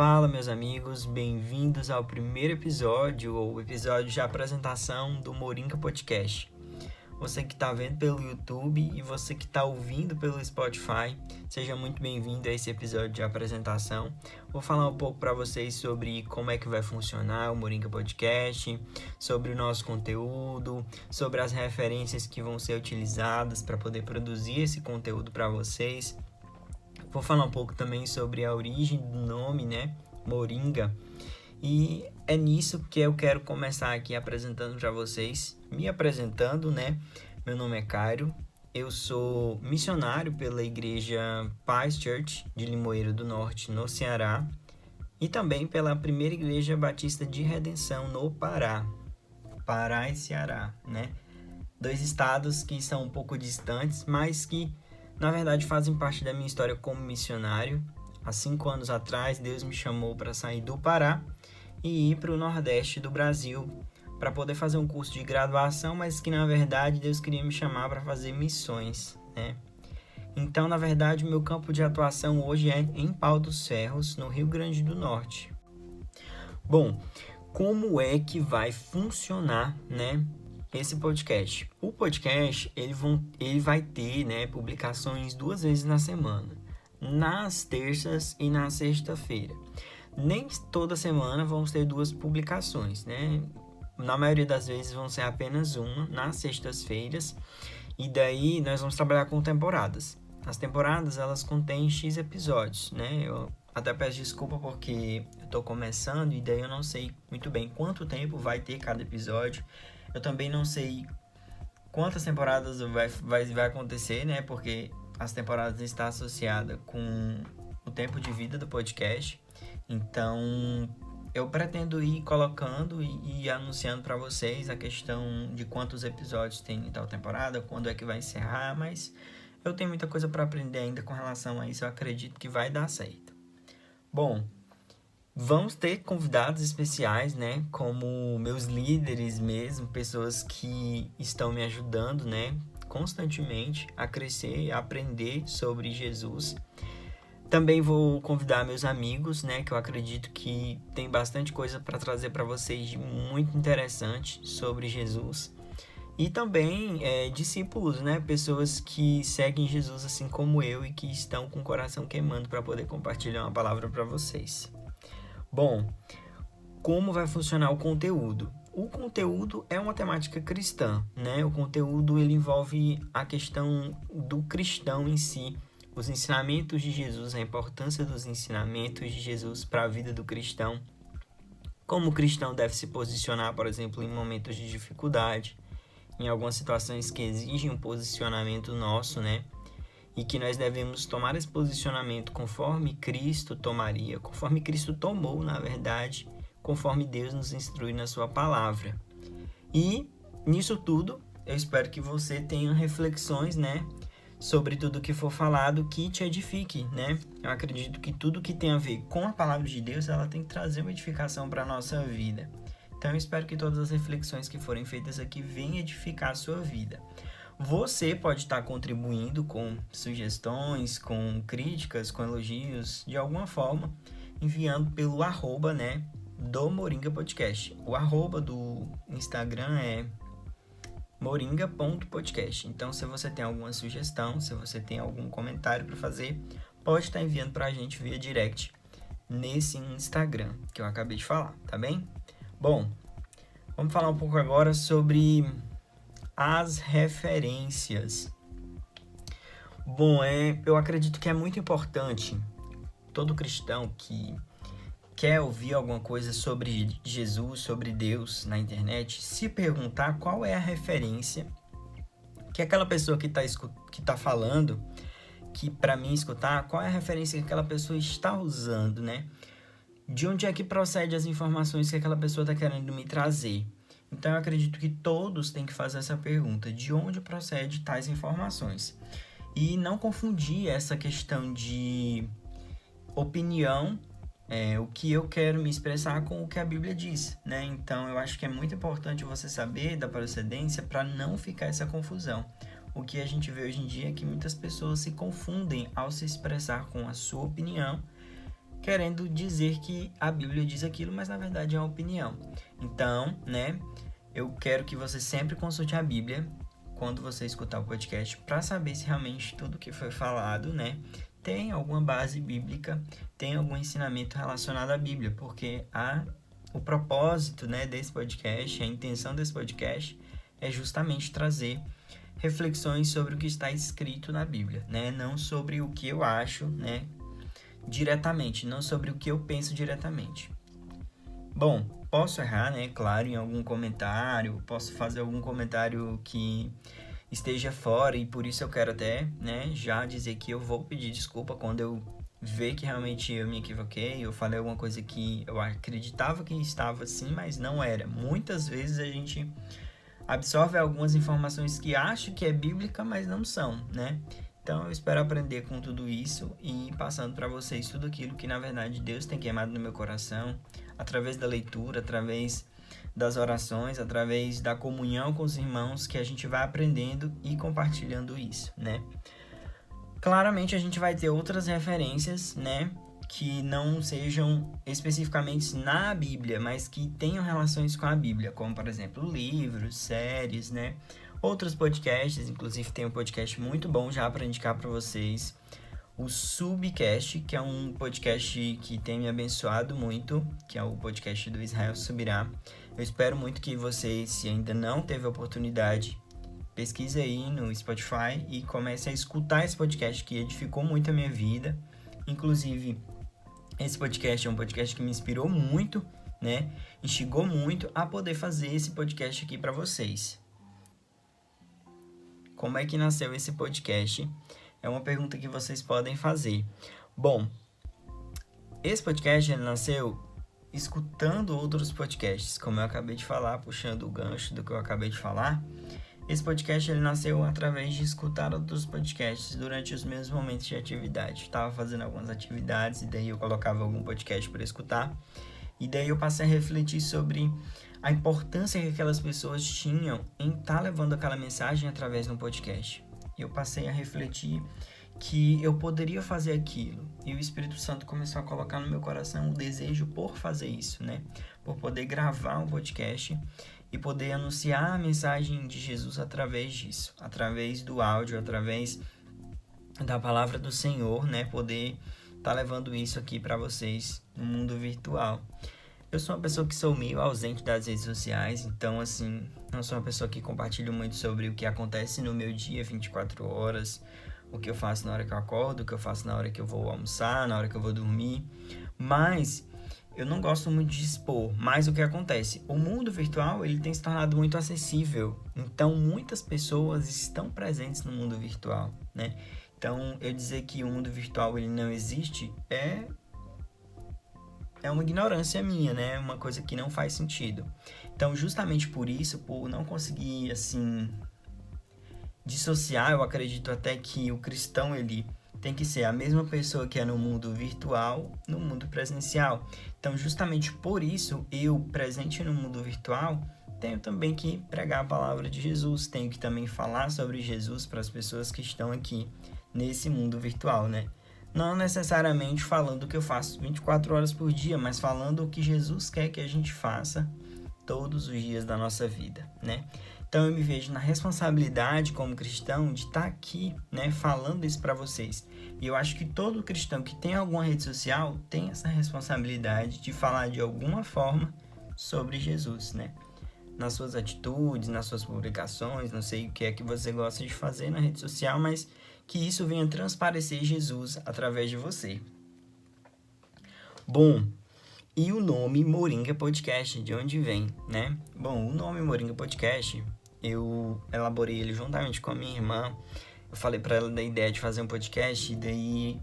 Fala, meus amigos, bem-vindos ao primeiro episódio, ou episódio de apresentação do Moringa Podcast. Você que está vendo pelo YouTube e você que está ouvindo pelo Spotify, seja muito bem-vindo a esse episódio de apresentação. Vou falar um pouco para vocês sobre como é que vai funcionar o Moringa Podcast, sobre o nosso conteúdo, sobre as referências que vão ser utilizadas para poder produzir esse conteúdo para vocês. Vou falar um pouco também sobre a origem do nome, Moringa. E é nisso que eu quero começar aqui apresentando para vocês, me apresentando, Meu nome é Cairo, eu sou missionário pela igreja Paz Church de Limoeiro do Norte, no Ceará, e também pela primeira igreja batista de redenção no Pará e Ceará, Dois estados que são um pouco distantes, mas que na verdade fazem parte da minha história como missionário. Há 5 anos atrás, Deus me chamou para sair do Pará e ir para o Nordeste do Brasil para poder fazer um curso de graduação, mas que na verdade Deus queria me chamar para fazer missões, Então, na verdade, o meu campo de atuação hoje é em Pau dos Ferros, no Rio Grande do Norte. Bom, como é que vai funcionar, esse podcast? O podcast ele vai ter publicações 2 vezes na semana, nas terças e na sexta-feira. Nem toda semana vamos ter 2 publicações, Na maioria das vezes vão ser apenas uma, nas sextas-feiras, e daí nós vamos trabalhar com temporadas. As temporadas, elas contêm X episódios, Eu até peço desculpa porque eu tô começando e daí eu não sei muito bem quanto tempo vai ter cada episódio. Eu também não sei quantas temporadas vai acontecer, Porque as temporadas estão associadas com o tempo de vida do podcast. Então, eu pretendo ir colocando e anunciando para vocês a questão de quantos episódios tem em tal temporada, quando é que vai encerrar, mas eu tenho muita coisa para aprender ainda com relação a isso. Eu acredito que vai dar certo. Bom, vamos ter convidados especiais, como meus líderes mesmo, pessoas que estão me ajudando, constantemente a crescer e a aprender sobre Jesus. Também vou convidar meus amigos, que eu acredito que tem bastante coisa para trazer para vocês de muito interessante sobre Jesus. E também discípulos, pessoas que seguem Jesus assim como eu e que estão com o coração queimando para poder compartilhar uma palavra para vocês. Bom, como vai funcionar o conteúdo? O conteúdo é uma temática cristã, O conteúdo ele envolve a questão do cristão em si, os ensinamentos de Jesus, a importância dos ensinamentos de Jesus para a vida do cristão, como o cristão deve se posicionar, por exemplo, em momentos de dificuldade, em algumas situações que exigem um posicionamento nosso, E que nós devemos tomar esse posicionamento conforme Cristo tomaria, conforme Cristo tomou, na verdade, conforme Deus nos instrui na sua palavra. E nisso tudo, eu espero que você tenha reflexões, sobre tudo que for falado que te edifique, Eu acredito que tudo que tem a ver com a palavra de Deus, ela tem que trazer uma edificação para a nossa vida. Então eu espero que todas as reflexões que forem feitas aqui venham edificar a sua vida. Você pode estar contribuindo com sugestões, com críticas, com elogios, de alguma forma, enviando pelo arroba, do Moringa Podcast. O arroba do Instagram é moringa.podcast. Então, se você tem alguma sugestão, se você tem algum comentário para fazer, pode estar enviando para a gente via direct nesse Instagram que eu acabei de falar, tá bem? Bom, vamos falar um pouco agora sobre as referências. Bom, eu acredito que é muito importante todo cristão que quer ouvir alguma coisa sobre Jesus, sobre Deus na internet, se perguntar qual é a referência que aquela pessoa que está falando, que para mim escutar, qual é a referência que aquela pessoa está usando, De onde é que procede as informações que aquela pessoa está querendo me trazer? Então, eu acredito que todos têm que fazer essa pergunta. De onde procede tais informações? E não confundir essa questão de opinião, o que eu quero me expressar com o que a Bíblia diz, Então, eu acho que é muito importante você saber da procedência para não ficar essa confusão. O que a gente vê hoje em dia é que muitas pessoas se confundem ao se expressar com a sua opinião querendo dizer que a Bíblia diz aquilo, mas na verdade é uma opinião. Então, né, eu quero que você sempre consulte a Bíblia quando você escutar o podcast para saber se realmente tudo que foi falado, né, tem alguma base bíblica, tem algum ensinamento relacionado à Bíblia, porque o propósito, né, desse podcast, a intenção desse podcast é justamente trazer reflexões sobre o que está escrito na Bíblia, né, não sobre o que eu acho, né, diretamente, não sobre o que eu penso diretamente. Bom, posso errar, né, claro, em algum comentário, posso fazer algum comentário que esteja fora e por isso eu quero até, né, já dizer que eu vou pedir desculpa quando eu ver que realmente eu me equivoquei, eu falei alguma coisa que eu acreditava que estava assim, mas não era. Muitas vezes a gente absorve algumas informações que acha que é bíblica, mas não são, né? Então eu espero aprender com tudo isso e passando para vocês tudo aquilo que na verdade Deus tem queimado no meu coração, através da leitura, através das orações, através da comunhão com os irmãos, que a gente vai aprendendo e compartilhando isso, né? Claramente a gente vai ter outras referências, né, que não sejam especificamente na Bíblia, mas que tenham relações com a Bíblia, como por exemplo livros, séries, né, outros podcasts, inclusive tem um podcast muito bom já para indicar para vocês, o Subcast, que é um podcast que tem me abençoado muito, que é o podcast do Israel Subirá. Eu espero muito que você, se ainda não teve a oportunidade, pesquise aí no Spotify e comece a escutar esse podcast que edificou muito a minha vida. Inclusive, esse podcast é um podcast que me inspirou muito, né? Instigou muito a poder fazer esse podcast aqui para vocês. Como é que nasceu esse podcast? É uma pergunta que vocês podem fazer. Bom, esse podcast ele nasceu escutando outros podcasts, como eu acabei de falar, puxando o gancho do que eu acabei de falar. Esse podcast ele nasceu através de escutar outros podcasts durante os meus momentos de atividade. Estava fazendo algumas atividades e daí eu colocava algum podcast para escutar. E daí eu passei a refletir sobre a importância que aquelas pessoas tinham em estar levando aquela mensagem através de um podcast. Eu passei a refletir que eu poderia fazer aquilo. E o Espírito Santo começou a colocar no meu coração o desejo por fazer isso, né? Por poder gravar um podcast e poder anunciar a mensagem de Jesus através disso, através do áudio, através da palavra do Senhor, né? Poder estar levando isso aqui para vocês no mundo virtual. Eu sou uma pessoa que sou meio ausente das redes sociais, então, assim, não sou uma pessoa que compartilha muito sobre o que acontece no meu dia, 24 horas, o que eu faço na hora que eu acordo, o que eu faço na hora que eu vou almoçar, na hora que eu vou dormir, mas eu não gosto muito de expor. Mas o que acontece? O mundo virtual, ele tem se tornado muito acessível, então muitas pessoas estão presentes no mundo virtual, né? Então, eu dizer que o mundo virtual ele não existe é uma ignorância minha, né? Uma coisa que não faz sentido. Então, justamente por isso, por não conseguir, assim, dissociar, eu acredito até que o cristão, ele tem que ser a mesma pessoa que é no mundo virtual, no mundo presencial. Então, justamente por isso, eu, presente no mundo virtual, tenho também que pregar a palavra de Jesus, tenho que também falar sobre Jesus para as pessoas que estão aqui nesse mundo virtual, né? Não necessariamente falando o que eu faço 24 horas por dia, mas falando o que Jesus quer que a gente faça todos os dias da nossa vida, né? Então eu me vejo na responsabilidade como cristão de estar aqui, né, falando isso para vocês. E eu acho que todo cristão que tem alguma rede social tem essa responsabilidade de falar de alguma forma sobre Jesus, né? Nas suas atitudes, nas suas publicações, não sei o que é que você gosta de fazer na rede social, mas que isso venha transparecer Jesus através de você. Bom, e o nome Moringa Podcast, de onde vem, né? Bom, o nome Moringa Podcast, eu elaborei ele juntamente com a minha irmã. Eu falei para ela da ideia de fazer um podcast e daí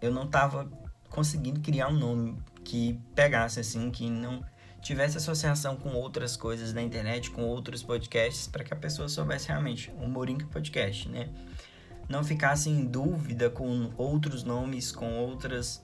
eu não tava conseguindo criar um nome que pegasse assim, que não tivesse associação com outras coisas da internet, com outros podcasts, para que a pessoa soubesse realmente o Moringa Podcast, né? Não ficasse em dúvida com outros nomes, com outras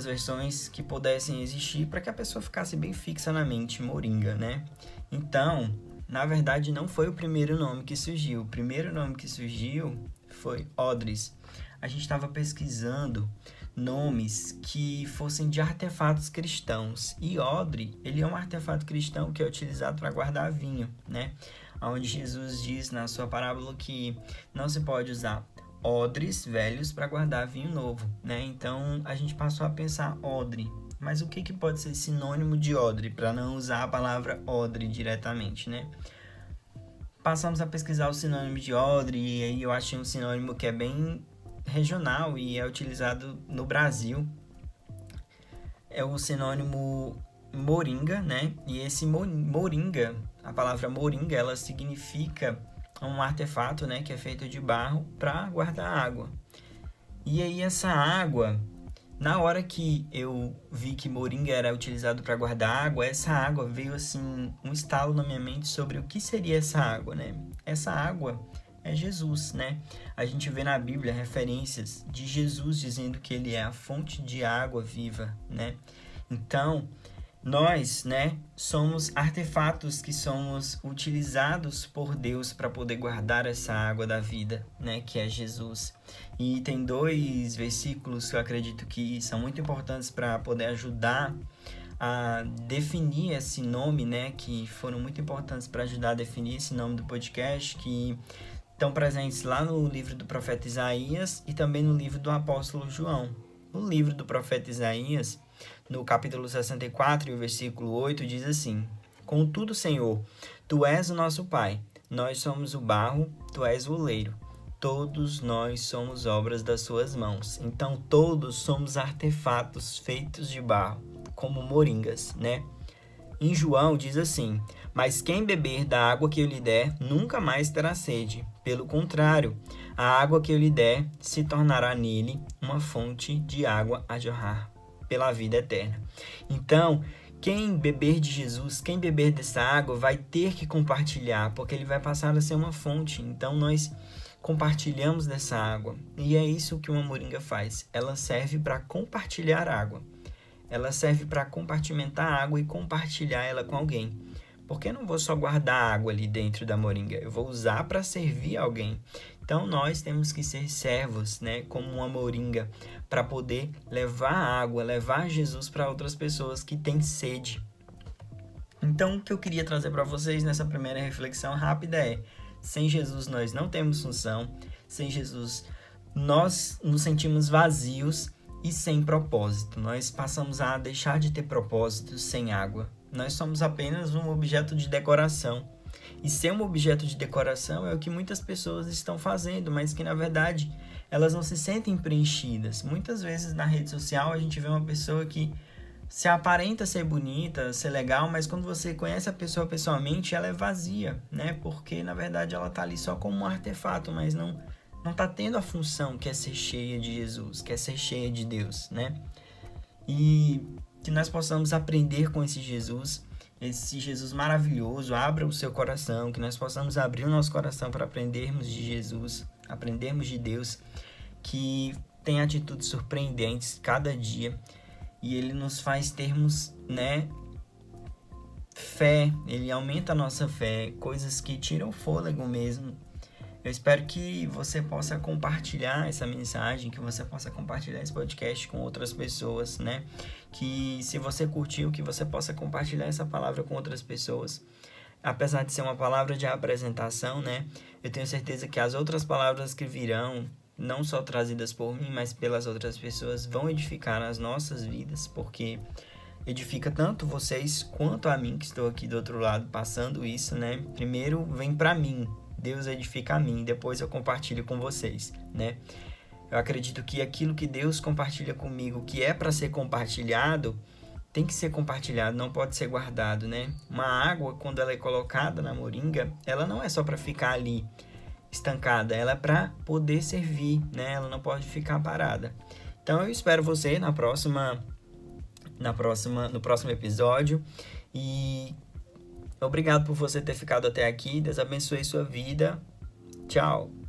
versões que pudessem existir, para que a pessoa ficasse bem fixa na mente, Moringa, né? Então, na verdade, não foi o primeiro nome que surgiu. O primeiro nome que surgiu foi Odres. A gente estava pesquisando nomes que fossem de artefatos cristãos. E odre, ele é um artefato cristão que é utilizado para guardar vinho, né? Onde Jesus diz na sua parábola que não se pode usar odres velhos para guardar vinho novo, né? Então a gente passou a pensar odre. Mas o que pode ser sinônimo de odre, para não usar a palavra odre diretamente, né? Passamos a pesquisar o sinônimo de odre e aí eu achei um sinônimo que é bem regional e é utilizado no Brasil. É o sinônimo moringa, né? E esse moringa, a palavra moringa, ela significa um artefato, né, que é feito de barro para guardar água. E aí essa água, na hora que eu vi que moringa era utilizado para guardar água, essa água veio assim um estalo na minha mente sobre o que seria essa água, né? Essa água é Jesus, né? A gente vê na Bíblia referências de Jesus dizendo que ele é a fonte de água viva, né? Então, nós, né, somos artefatos que somos utilizados por Deus para poder guardar essa água da vida, né, que é Jesus. E tem 2 versículos que eu acredito que são muito importantes para poder ajudar a definir esse nome, né, que foram muito importantes para ajudar a definir esse nome do podcast, que estão presentes lá no livro do profeta Isaías e também no livro do apóstolo João. No livro do profeta Isaías, no capítulo 64, e o versículo 8, diz assim: Contudo, Senhor, Tu és o nosso Pai, nós somos o barro, Tu és o oleiro. Todos nós somos obras das Suas mãos. Então, todos somos artefatos feitos de barro, como moringas, né? Em João diz assim: Mas quem beber da água que eu lhe der, nunca mais terá sede. Pelo contrário, a água que eu lhe der se tornará nele uma fonte de água a jorrar pela vida eterna. Então, quem beber de Jesus, quem beber dessa água, vai ter que compartilhar, porque ele vai passar a ser uma fonte. Então, nós compartilhamos dessa água. E é isso que uma moringa faz. Ela serve para compartilhar água. Ela serve para compartimentar a água e compartilhar ela com alguém. Porque eu não vou só guardar água ali dentro da moringa, eu vou usar para servir alguém. Então nós temos que ser servos, né, como uma moringa, para poder levar água, levar Jesus para outras pessoas que têm sede. Então o que eu queria trazer para vocês nessa primeira reflexão rápida é: sem Jesus nós não temos função, sem Jesus nós nos sentimos vazios e sem propósito. Nós passamos a deixar de ter propósito sem água. Nós somos apenas um objeto de decoração. E ser um objeto de decoração é o que muitas pessoas estão fazendo, mas que na verdade elas não se sentem preenchidas. Muitas vezes na rede social a gente vê uma pessoa que se aparenta ser bonita, ser legal, mas quando você conhece a pessoa pessoalmente, ela é vazia, né? Porque na verdade ela está ali só como um artefato, mas não está tendo a função que é ser cheia de Jesus, que é ser cheia de Deus, né? E que nós possamos aprender com esse Jesus maravilhoso. Abra o seu coração, que nós possamos abrir o nosso coração para aprendermos de Jesus, aprendermos de Deus, que tem atitudes surpreendentes cada dia, e Ele nos faz termos, né, fé, Ele aumenta a nossa fé, coisas que tiram o fôlego mesmo. Eu espero que você possa compartilhar essa mensagem, que você possa compartilhar esse podcast com outras pessoas, né? Que se você curtiu, que você possa compartilhar essa palavra com outras pessoas. Apesar de ser uma palavra de apresentação, né? Eu tenho certeza que as outras palavras que virão, não só trazidas por mim, mas pelas outras pessoas, vão edificar as nossas vidas, porque edifica tanto vocês quanto a mim, que estou aqui do outro lado passando isso, né? Primeiro vem para mim. Deus edifica a mim, depois eu compartilho com vocês, né? Eu acredito que aquilo que Deus compartilha comigo, que é para ser compartilhado, tem que ser compartilhado, não pode ser guardado, né? Uma água, quando ela é colocada na moringa, ela não é só para ficar ali estancada, ela é para poder servir, né? Ela não pode ficar parada. Então eu espero você no próximo episódio e obrigado por você ter ficado até aqui. Deus abençoe sua vida. Tchau.